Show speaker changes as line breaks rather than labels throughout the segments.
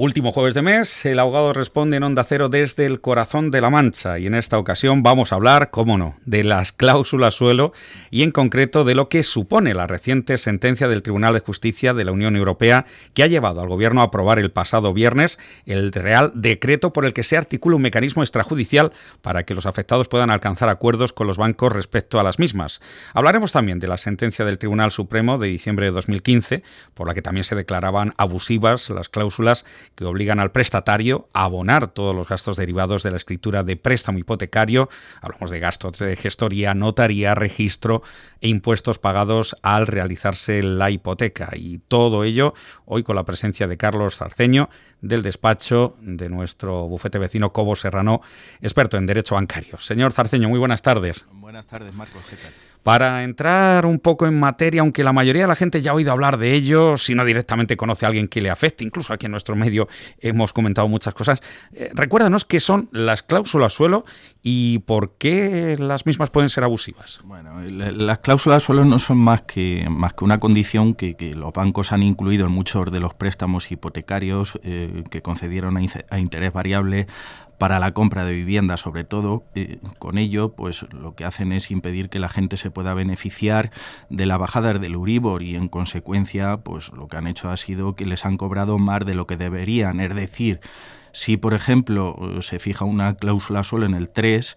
Último jueves de mes, el abogado responde en Onda Cero desde el corazón de la Mancha y en esta ocasión vamos a hablar, cómo no, de las cláusulas suelo y en concreto de lo que supone la reciente sentencia del Tribunal de Justicia de la Unión Europea que ha llevado al Gobierno a aprobar el pasado viernes el Real Decreto por el que se articula un mecanismo extrajudicial para que los afectados puedan alcanzar acuerdos con los bancos respecto a las mismas. Hablaremos también de la sentencia del Tribunal Supremo de diciembre de 2015 por la que también se declaraban abusivas las cláusulas que obligan al prestatario a abonar todos los gastos derivados de la escritura de préstamo hipotecario. Hablamos de gastos de gestoría, notaría, registro e impuestos pagados al realizarse la hipoteca. Y todo ello hoy con la presencia de Carlos Zarceño, del despacho de nuestro bufete vecino Cobo Serrano, experto en derecho bancario. Señor Zarceño, muy buenas tardes.
Buenas tardes, Marcos, ¿qué tal?
Para entrar un poco en materia, aunque la mayoría de la gente ya ha oído hablar de ello, si no directamente conoce a alguien que le afecte, incluso aquí en nuestro medio hemos comentado muchas cosas, recuérdanos qué son las cláusulas suelo y por qué las mismas pueden ser abusivas.
Bueno, las cláusulas suelo no son más que una condición que los bancos han incluido en muchos de los préstamos hipotecarios que concedieron a interés variable para la compra de vivienda, sobre todo. Con ello, pues lo que hacen es impedir que la gente se pueda beneficiar de la bajada del Euribor y en consecuencia, pues lo que han hecho ha sido que les han cobrado más de lo que deberían. Es decir, si por ejemplo se fija una cláusula suelo en el 3,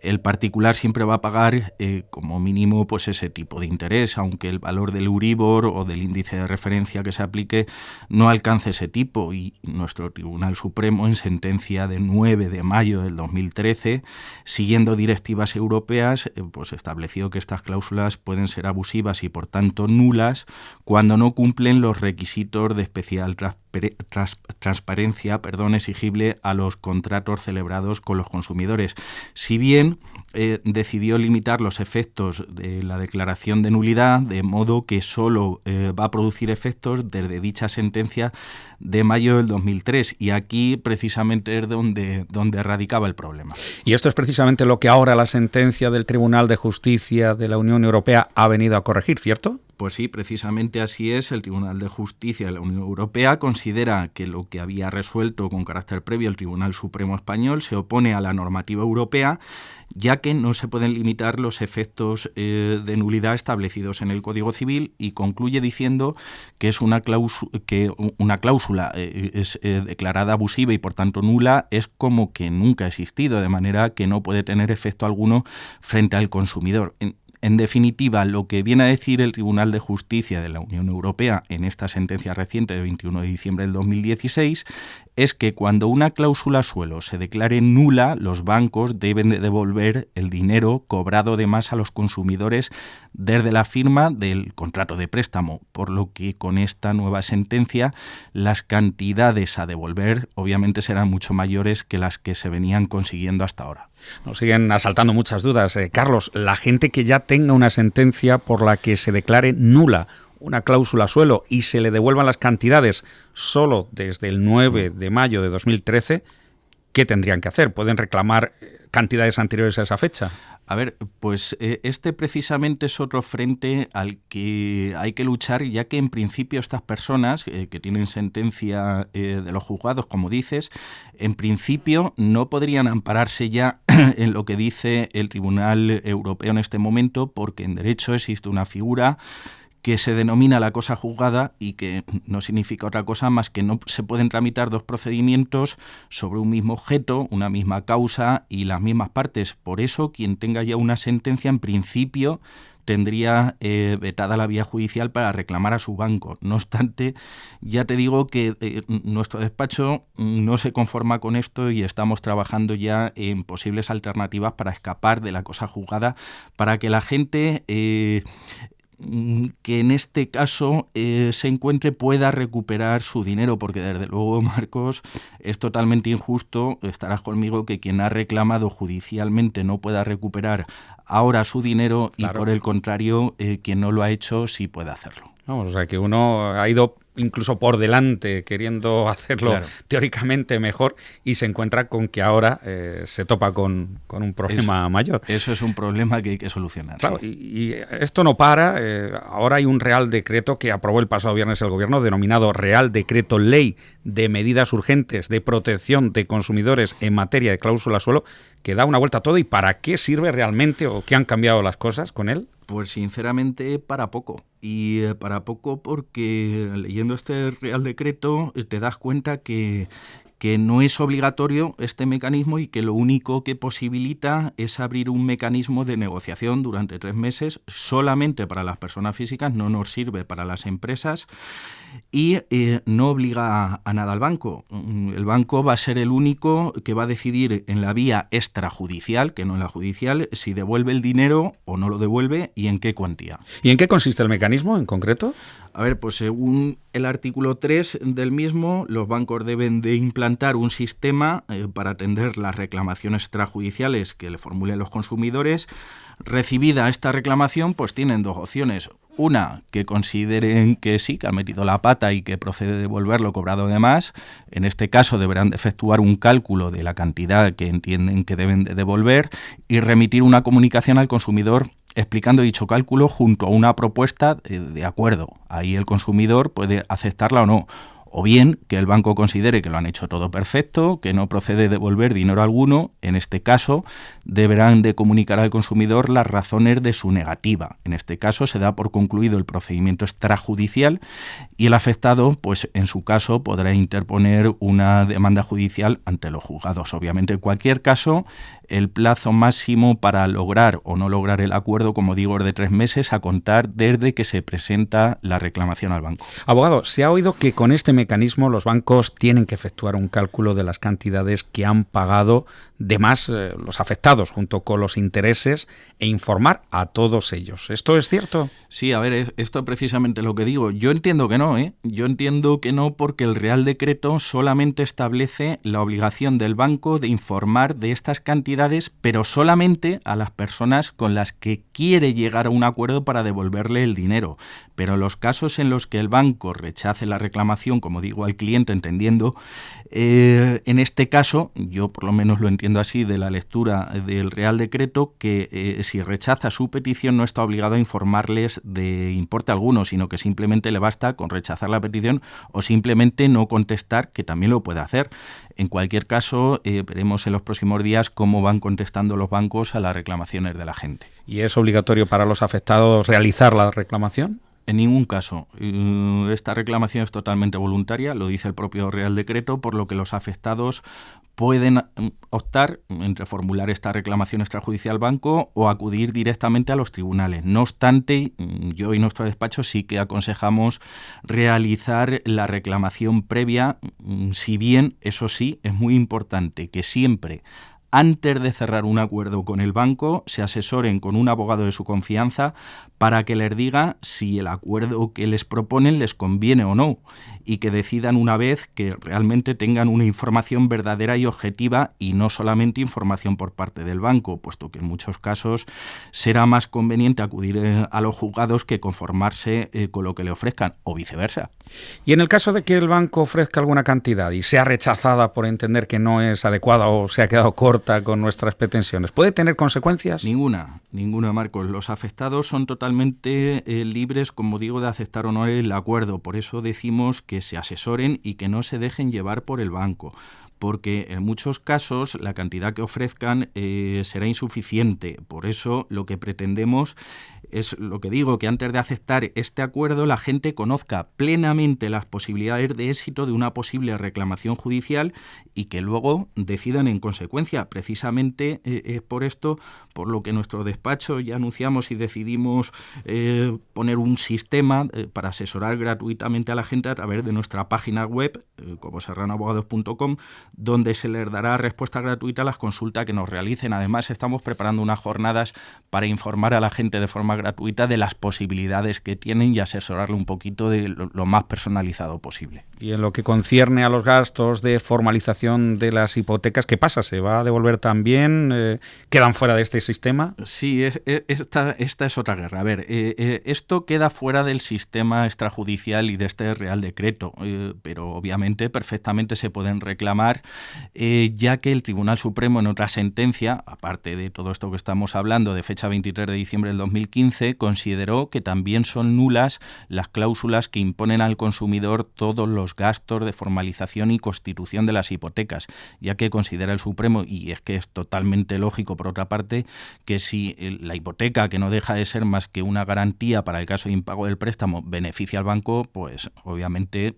el particular siempre va a pagar como mínimo pues ese tipo de interés, aunque el valor del Euribor o del índice de referencia que se aplique no alcance ese tipo. Y nuestro Tribunal Supremo, en sentencia de 9 de mayo del 2013, siguiendo directivas europeas, pues estableció que estas cláusulas pueden ser abusivas y por tanto nulas cuando no cumplen los requisitos de especial transparencia exigible a los contratos celebrados con los consumidores. Si bien decidió limitar los efectos de la declaración de nulidad, de modo que solo va a producir efectos desde dicha sentencia de mayo del 2003, y aquí precisamente es donde radicaba el problema.
Y esto es precisamente lo que ahora la sentencia del Tribunal de Justicia de la Unión Europea ha venido a corregir, ¿cierto?
Pues sí, precisamente así es. El Tribunal de Justicia de la Unión Europea considera que lo que había resuelto con carácter previo el Tribunal Supremo Español se opone a la normativa europea, ya que no se pueden limitar los efectos de nulidad establecidos en el Código Civil, y concluye diciendo que es una cláusula es declarada abusiva y por tanto nula, es como que nunca ha existido, de manera que no puede tener efecto alguno frente al consumidor. En definitiva, lo que viene a decir el Tribunal de Justicia de la Unión Europea en esta sentencia reciente de 21 de diciembre del 2016 es que cuando una cláusula suelo se declare nula, los bancos deben de devolver el dinero cobrado de más a los consumidores desde la firma del contrato de préstamo, por lo que con esta nueva sentencia las cantidades a devolver obviamente serán mucho mayores que las que se venían consiguiendo hasta ahora.
Nos siguen asaltando muchas dudas. Carlos, la gente que ya tenga una sentencia por la que se declare nula una cláusula suelo y se le devuelvan las cantidades solo desde el 9 de mayo de 2013, ¿qué tendrían que hacer? ¿Pueden reclamar cantidades anteriores a esa fecha?
A ver, pues este precisamente es otro frente al que hay que luchar, ya que en principio estas personas que tienen sentencia de los juzgados, como dices, en principio no podrían ampararse ya en lo que dice el Tribunal Europeo en este momento, porque en derecho existe una figura que se denomina la cosa juzgada y que no significa otra cosa más que no se pueden tramitar dos procedimientos sobre un mismo objeto, una misma causa y las mismas partes. Por eso, quien tenga ya una sentencia, en principio, tendría vetada la vía judicial para reclamar a su banco. No obstante, ya te digo que nuestro despacho no se conforma con esto y estamos trabajando ya en posibles alternativas para escapar de la cosa juzgada, para que la gente que en este caso se encuentre pueda recuperar su dinero, porque desde luego, Marcos, es totalmente injusto, estarás conmigo, que quien ha reclamado judicialmente no pueda recuperar ahora su dinero. Claro. Y por el contrario, quien no lo ha hecho sí puede hacerlo.
Vamos, o sea, que uno ha ido incluso por delante, queriendo hacerlo teóricamente mejor, y se encuentra con que ahora se topa con un problema mayor.
Eso es un problema que hay que solucionar.
Claro, y esto no para. Ahora hay un Real Decreto que aprobó el pasado viernes el Gobierno, denominado Real Decreto Ley de Medidas Urgentes de Protección de Consumidores en materia de cláusula suelo, que da una vuelta a todo. ¿Y para qué sirve realmente, o qué han cambiado las cosas con él?
Pues sinceramente para poco. Y para poco porque leyendo este Real Decreto te das cuenta que no es obligatorio este mecanismo y que lo único que posibilita es abrir un mecanismo de negociación durante 3 meses solamente para las personas físicas, no nos sirve para las empresas y no obliga a nada al banco. El banco va a ser el único que va a decidir en la vía extrajudicial, que no en la judicial, si devuelve el dinero o no lo devuelve y en qué cuantía.
¿Y en qué consiste el mecanismo en concreto?
A ver, pues según el artículo 3 del mismo, los bancos deben de implantar un sistema para atender las reclamaciones extrajudiciales que le formulen los consumidores. Recibida esta reclamación, pues tienen 2 opciones. Una, que consideren que sí, que han metido la pata y que procede devolver lo cobrado de más. En este caso deberán de efectuar un cálculo de la cantidad que entienden que deben de devolver y remitir una comunicación al consumidor explicando dicho cálculo junto a una propuesta de acuerdo. Ahí el consumidor puede aceptarla o no. O bien que el banco considere que lo han hecho todo perfecto, que no procede devolver dinero alguno. En este caso, deberán de comunicar al consumidor las razones de su negativa. En este caso, se da por concluido el procedimiento extrajudicial y el afectado, pues en su caso, podrá interponer una demanda judicial ante los juzgados. Obviamente, en cualquier caso, el plazo máximo para lograr o no lograr el acuerdo, como digo, es de 3 meses a contar desde que se presenta la reclamación al banco.
Abogado, se ha oído que con este mecanismo los bancos tienen que efectuar un cálculo de las cantidades que han pagado de más los afectados junto con los intereses e informar a todos ellos. ¿Esto es cierto?
Sí, a ver, esto es precisamente lo que digo. Yo entiendo que no, Yo entiendo que no porque el Real Decreto solamente establece la obligación del banco de informar de estas cantidades, pero solamente a las personas con las que quiere llegar a un acuerdo para devolverle el dinero. Pero los casos en los que el banco rechace la reclamación, como digo, al cliente, entendiendo, en este caso, yo por lo menos lo entiendo así de la lectura del Real Decreto, que si rechaza su petición no está obligado a informarles de importe alguno, sino que simplemente le basta con rechazar la petición o simplemente no contestar, que también lo puede hacer. En cualquier caso, veremos en los próximos días cómo van contestando los bancos a las reclamaciones de la gente.
¿Y es obligatorio para los afectados realizar la reclamación?
En ningún caso. Esta reclamación es totalmente voluntaria, lo dice el propio Real Decreto, por lo que los afectados pueden optar entre formular esta reclamación extrajudicial al banco o acudir directamente a los tribunales. No obstante, yo y nuestro despacho sí que aconsejamos realizar la reclamación previa, si bien, eso sí, es muy importante que siempre antes de cerrar un acuerdo con el banco, se asesoren con un abogado de su confianza para que les diga si el acuerdo que les proponen les conviene o no y que decidan una vez que realmente tengan una información verdadera y objetiva y no solamente información por parte del banco, puesto que en muchos casos será más conveniente acudir a los juzgados que conformarse con lo que le ofrezcan o viceversa.
Y en el caso de que el banco ofrezca alguna cantidad y sea rechazada por entender que no es adecuada o se ha quedado corta con nuestras pretensiones, ¿puede tener consecuencias?
Ninguna, Marcos. Los afectados son totalmente libres, como digo, de aceptar o no el acuerdo. Por eso decimos que se asesoren y que no se dejen llevar por el banco, porque en muchos casos la cantidad que ofrezcan será insuficiente. Por eso lo que pretendemos es lo que digo, que antes de aceptar este acuerdo la gente conozca plenamente las posibilidades de éxito de una posible reclamación judicial y que luego decidan en consecuencia. Precisamente es por esto por lo que nuestro despacho ya anunciamos y decidimos poner un sistema para asesorar gratuitamente a la gente a través de nuestra página web, como serranoabogados.com, donde se les dará respuesta gratuita a las consultas que nos realicen. Además, estamos preparando unas jornadas para informar a la gente de forma gratuita de las posibilidades que tienen y asesorarle un poquito de lo más personalizado posible.
Y en lo que concierne a los gastos de formalización de las hipotecas, ¿qué pasa? ¿Se va a devolver también? ¿Quedan fuera de este sistema?
Sí, esta es otra guerra. A ver, esto queda fuera del sistema extrajudicial y de este Real Decreto, pero obviamente perfectamente se pueden reclamar, ya que el Tribunal Supremo en otra sentencia, aparte de todo esto que estamos hablando, de fecha 23 de diciembre del 2015, consideró que también son nulas las cláusulas que imponen al consumidor todos los gastos de formalización y constitución de las hipotecas, ya que considera el Supremo, y es que es totalmente lógico por otra parte, que si la hipoteca, que no deja de ser más que una garantía para el caso de impago del préstamo, beneficia al banco, pues obviamente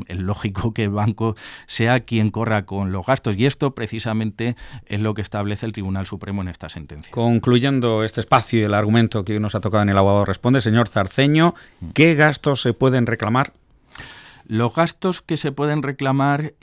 es lógico que el banco sea quien corra con los gastos, y esto precisamente es lo que establece el Tribunal Supremo en esta sentencia.
Concluyendo este espacio y el argumento que hoy nos ha tocado en El Abogado Responde, señor Zarceño, ¿qué gastos se pueden reclamar?
Los gastos que se pueden reclamar,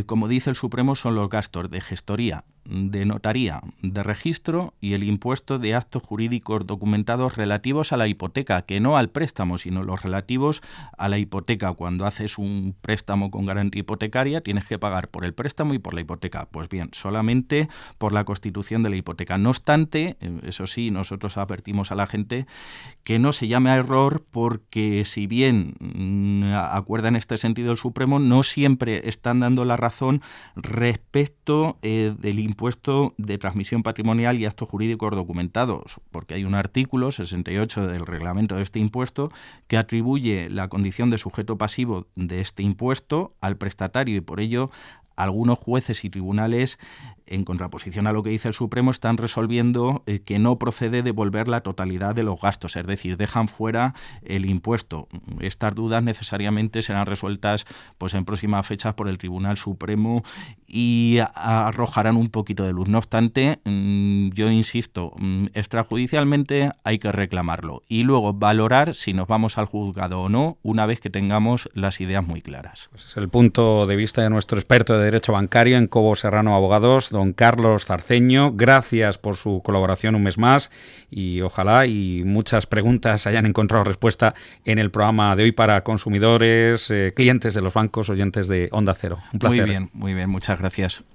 como dice el Supremo, son los gastos de gestoría, de notaría, de registro y el impuesto de actos jurídicos documentados relativos a la hipoteca, que no al préstamo, sino los relativos a la hipoteca. Cuando haces un préstamo con garantía hipotecaria, tienes que pagar por el préstamo y por la hipoteca. Pues bien, solamente por la constitución de la hipoteca. No obstante, eso sí, nosotros advertimos a la gente que no se llame a error, porque si bien acuerda en este sentido el Supremo, no siempre están dando la razón respecto del impuesto de transmisión patrimonial y actos jurídicos documentados, porque hay un artículo 68 del reglamento de este impuesto que atribuye la condición de sujeto pasivo de este impuesto al prestatario, y por ello algunos jueces y tribunales, en contraposición a lo que dice el Supremo, están resolviendo que no procede devolver la totalidad de los gastos, es decir, dejan fuera el impuesto. Estas dudas necesariamente serán resueltas pues en próximas fechas por el Tribunal Supremo y arrojarán un poquito de luz. No obstante, yo insisto, extrajudicialmente hay que reclamarlo y luego valorar si nos vamos al juzgado o no una vez que tengamos las ideas muy claras.
Pues es el punto de vista de nuestro experto de Derecho Bancario en Cobo Serrano Abogados, don Carlos Zarceño. Gracias por su colaboración un mes más y ojalá y muchas preguntas hayan encontrado respuesta en el programa de hoy para consumidores, clientes de los bancos, oyentes de Onda Cero. Un placer.
Muy bien, muchas gracias.